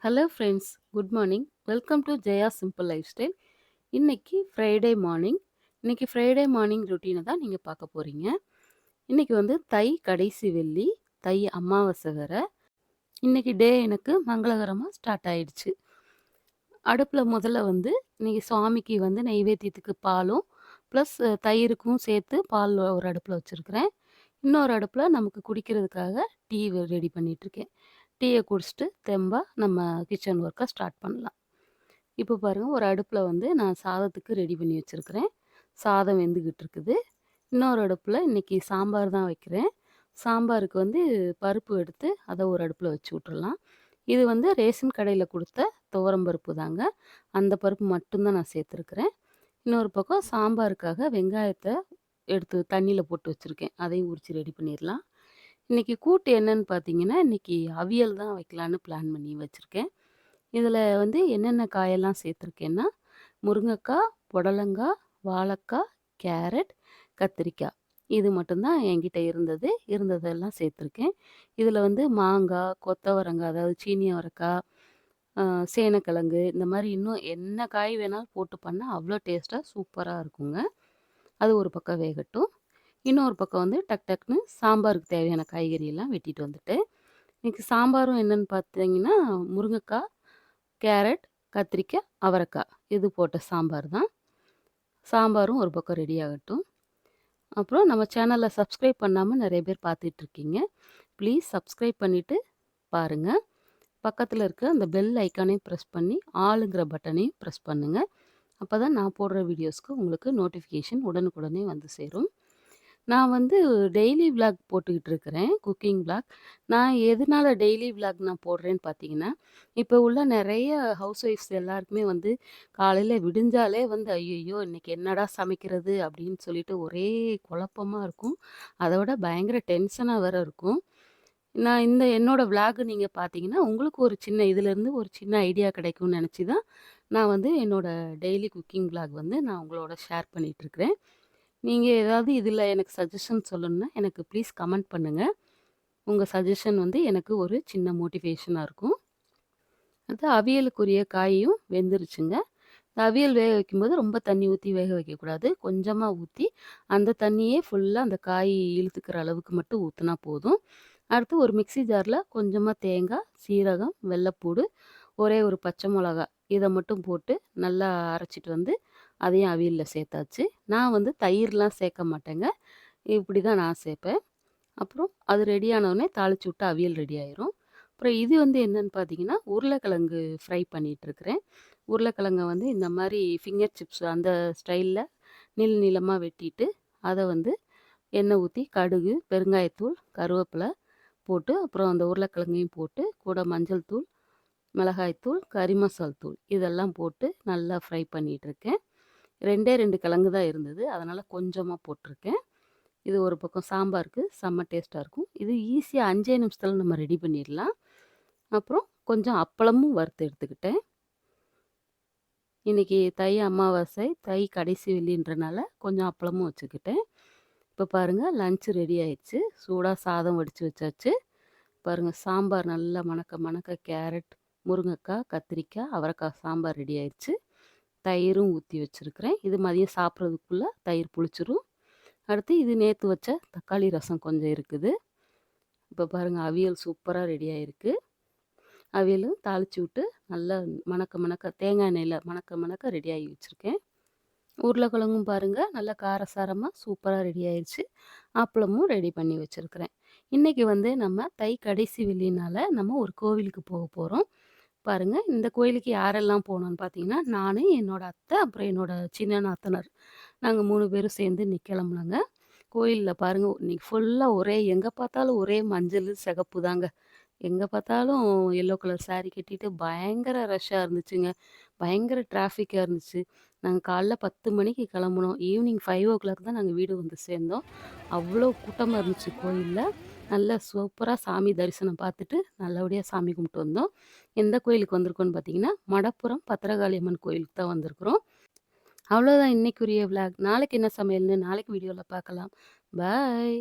Hello friends, good morning. Welcome to Jaya simple life style. இன்னைக்கு Friday morning. இன்னைக்கு Friday morning ரொட்டீனை தான் நீங்கள் பார்க்க போகிறீங்க. இன்னைக்கு வந்து தை கடைசி வெள்ளி, தை அமாவாசை வேற. இன்னைக்கு டே எனக்கு மங்களகரமாக ஸ்டார்ட் ஆயிடுச்சு. அடுப்பில் முதல்ல வந்து இன்னைக்கு சுவாமிக்கு வந்து நெய்வேத்தியத்துக்கு பாலும் ப்ளஸ் தயிருக்கும் சேர்த்து பால் ஒரு அடுப்பில் வச்சுருக்கிறேன். இன்னொரு அடுப்பில் நமக்கு குடிக்கிறதுக்காக டீ ரெடி பண்ணிகிட்ருக்கேன். டீயை குடிச்சிட்டு தெம்பா நம்ம கிச்சன் ஒர்க்கை ஸ்டார்ட் பண்ணலாம். இப்போ பாருங்கள், ஒரு அடுப்பில் வந்து நான் சாதத்துக்கு ரெடி பண்ணி வச்சுருக்கிறேன். சாதம் வெந்துக்கிட்டு இருக்குது. இன்னொரு அடுப்பில் இன்றைக்கி சாம்பார் தான் வைக்கிறேன். சாம்பாருக்கு வந்து பருப்பு எடுத்து அதை ஒரு அடுப்பில் வச்சு விட்றலாம். இது வந்து ரேஷன் கடையில் கொடுத்த துவரம் பருப்பு தாங்க. அந்த பருப்பு மட்டும்தான் நான் சேர்த்துருக்குறேன். இன்னொரு பக்கம் சாம்பாருக்காக வெங்காயத்தை எடுத்து தண்ணியில் போட்டு வச்சுருக்கேன். அதையும் உரித்து ரெடி பண்ணிடலாம். இன்றைக்கி கூட்டு என்னன்னு பார்த்தீங்கன்னா, இன்றைக்கி அவியல் தான் வைக்கலான்னு பிளான் பண்ணி வச்சுருக்கேன். இதில் வந்து என்னென்ன காயெல்லாம் சேர்த்துருக்கேன்னா, முருங்கைக்காய், புடலங்காய், வாழைக்காய், கேரட், கத்திரிக்காய். இது மட்டும்தான் என்கிட்ட இருந்ததெல்லாம் சேர்த்துருக்கேன். இதில் வந்து மாங்காய், கொத்தவரங்காய், அதாவது சீனி அவரைக்காய், சேனக்கிழங்கு, இந்த மாதிரி இன்னும் என்ன காய் வேணாலும் போட்டு பண்ணால் அவ்வளோ டேஸ்ட்டாக சூப்பராக இருக்குங்க. அது ஒரு பக்கம் வேகட்டும். இன்னொரு பக்கம் வந்து டக் டக்குன்னு சாம்பாருக்கு தேவையான காய்கறியெல்லாம் வெட்டிட்டு வந்துட்டேன். இன்றைக்கி சாம்பாரும் என்னென்னு பார்த்தீங்கன்னா, முருங்கைக்காய், கேரட், கத்திரிக்காய், அவரைக்காய் இது போட்ட சாம்பார் தான். சாம்பாரும் ஒரு பக்கம் ரெடி ஆகட்டும். அப்புறம் நம்ம சேனலை சப்ஸ்கிரைப் பண்ணாமல் நிறைய பேர் பார்த்துட்ருக்கீங்க. ப்ளீஸ் சப்ஸ்கிரைப் பண்ணிவிட்டு பாருங்கள். பக்கத்தில் இருக்க அந்த பெல் ஐக்கானையும் ப்ரெஸ் பண்ணி ஆளுங்கிற பட்டனையும் ப்ரெஸ் பண்ணுங்கள். அப்போ தான் நான் போடுற வீடியோஸ்க்கு உங்களுக்கு நோட்டிஃபிகேஷன் உடனுக்குடனே வந்து சேரும். நான் வந்து டெய்லி விளாக் போட்டுக்கிட்டு இருக்கிறேன், குக்கிங் விளாக். நான் எதனால டெய்லி விளாக் நான் போடுறேன்னு பார்த்தீங்கன்னா, இப்போ உள்ள நிறைய ஹவுஸ் ஒய்ஃப்ஸ் எல்லாருக்குமே வந்து காலையில் விடிஞ்சாலே வந்து ஐயையோ இன்னைக்கு என்னடா சமைக்கிறது அப்படின்னு சொல்லிட்டு ஒரே குழப்பமா இருக்கும். அதை விட பயங்கர டென்ஷனாக வேற இருக்கும். நான் என்னோட விளாக் நீங்கள் பார்த்தீங்கன்னா, உங்களுக்கு ஒரு சின்ன இதுலேருந்து ஒரு சின்ன ஐடியா கிடைக்கும்னு நினச்சி தான் நான் வந்து என்னோட டெய்லி குக்கிங் விளாக் வந்து நான் உங்களோட ஷேர் பண்ணிகிட்ருக்கிறேன். நீங்கள் ஏதாவது இதில் எனக்கு சஜஷன் சொல்லணுன்னா எனக்கு ப்ளீஸ் கமெண்ட் பண்ணுங்கள். உங்கள் சஜஷன் வந்து எனக்கு ஒரு சின்ன மோட்டிவேஷனாக இருக்கும். அது அவியலுக்குரிய காயும் வெந்துருச்சுங்க. இந்த அவியல் வேக வைக்கும்போது ரொம்ப தண்ணி ஊற்றி வேக வைக்கக்கூடாது. கொஞ்சமாக ஊற்றி அந்த தண்ணியே ஃபுல்லாக அந்த காய் இழுத்துக்கிற அளவுக்கு மட்டும் ஊற்றினா போதும். அடுத்து ஒரு மிக்ஸி ஜாரில் கொஞ்சமாக தேங்காய், சீரகம், வெள்ளைப்பூடு, ஒரே ஒரு பச்சை மிளகா இதை மட்டும் போட்டு நல்லா அரைச்சிட்டு வந்து அதையும் அவியலில் சேர்த்தாச்சு. நான் வந்து தயிர்லாம் சேர்க்க மாட்டேங்க. இப்படி தான் நான் சேர்ப்பேன். அப்புறம் அது ரெடி ஆனவுடனே தாளிச்சு விட்டா அவியல் ரெடி ஆயிரும். அப்புறம் இது வந்து என்னன்னு பார்த்தீங்கன்னா, உருளைக்கிழங்கு ஃப்ரை பண்ணிகிட்ருக்கிறேன். உருளைக்கிழங்க வந்து இந்த மாதிரி ஃபிங்கர் சிப்ஸ் அந்த ஸ்டைலில் நீளமாக வெட்டிட்டு அதை வந்து எண்ணெய் ஊற்றி கடுகு, பெருங்காயத்தூள், கருவேப்பிலை போட்டு அப்புறம் அந்த உருளைக்கிழங்கையும் போட்டு கூட மஞ்சள் தூள், மிளகாய்த்தூள், கறி மசால் தூள் இதெல்லாம் போட்டு நல்லா ஃப்ரை பண்ணிகிட்ருக்கேன். 2 கிழங்கு தான் இருந்தது. அதனால் கொஞ்சமாக போட்டிருக்கேன். இது ஒரு பக்கம் சாம்பாருக்கு செம்ம டேஸ்ட்டாக இருக்கும். இது ஈஸியாக 5 நிமிஷத்தில் நம்ம ரெடி பண்ணிடலாம். அப்புறம் கொஞ்சம் அப்பளமும் வறுத்து எடுத்துக்கிட்டேன். இன்றைக்கி தை அமாவாசை, தை கடைசி வெள்ளின்றனால கொஞ்சம் அப்பளமும் வச்சுக்கிட்டேன். இப்போ பாருங்கள், லன்ச் ரெடி ஆயிடுச்சு. சூடாக சாதம் வடித்து வச்சாச்சு. பாருங்கள், சாம்பார் நல்லா மணக்க மணக்க கேரட், முருங்கைக்காய், கத்திரிக்காய், அவரைக்காய் சாம்பார் ரெடி ஆயிடுச்சு. தயிரும் ஊற்றி வச்சுருக்கிறேன். இது மதியம் சாப்பிட்றதுக்குள்ளே தயிர் புளிச்சிரும். அடுத்து இது நேற்று வச்ச தக்காளி ரசம் கொஞ்சம் இருக்குது. இப்போ பாருங்கள், அவியல் சூப்பராக ரெடி ஆகிருக்கு. அவியலும் தாளித்து விட்டு நல்லா மணக்க மணக்க தேங்காய் எண்ணெயில் மணக்க மணக்க ரெடி ஆகி வச்சுருக்கேன். உருளைக்கிழங்கும் பாருங்கள் நல்லா காரசாரமாக சூப்பராக ரெடி ஆயிடுச்சு. அப்பளமும் ரெடி பண்ணி வச்சுருக்கிறேன். இன்றைக்கி வந்து நம்ம தை கடைசி வெள்ளினால் நம்ம ஒரு கோவிலுக்கு போக போகிறோம். பாருங்கள், இந்த கோயிலுக்கு யாரெல்லாம் போனோன்னு பார்த்தீங்கன்னா, நான், என்னோடய அத்தை, அப்புறம் என்னோடய சின்ன நாத்தனார். நாங்கள் 3 பேரும் சேர்ந்து இன்னைக்கு கிளம்புனோங்க. கோயிலில் பாருங்கள், இன்னைக்கு ஃபுல்லாக எங்கே பார்த்தாலும் ஒரே மஞ்சள், சிகப்பு தாங்க. எங்கே பார்த்தாலும் எல்லோ கலர் சாரீ கட்டிட்டு பயங்கர ரஷ்ஷாக இருந்துச்சுங்க. பயங்கர டிராஃபிக்காக இருந்துச்சு. நாங்கள் காலைல 10 மணிக்கு கிளம்புனோம். ஈவினிங் 5:00 தான் நாங்கள் வீடு வந்து சேர்ந்தோம். அவ்வளோ கூட்டமாக இருந்துச்சு கோயிலில். நல்லா சூப்பராக சாமி தரிசனம் பார்த்துட்டு நல்லபடியாக சாமி கும்பிட்டு வந்தோம். எந்த கோயிலுக்கு வந்திருக்கோன்னு பார்த்தீங்கன்னா, மடப்புரம் பத்திரகாளி அம்மன் கோயிலுக்கு தான் வந்திருக்கிறோம். அவ்வளோதான் இன்னைக்குரிய விளாக். நாளைக்கு என்ன சமையல்னு நாளைக்கு வீடியோவில் பார்க்கலாம். பாய்.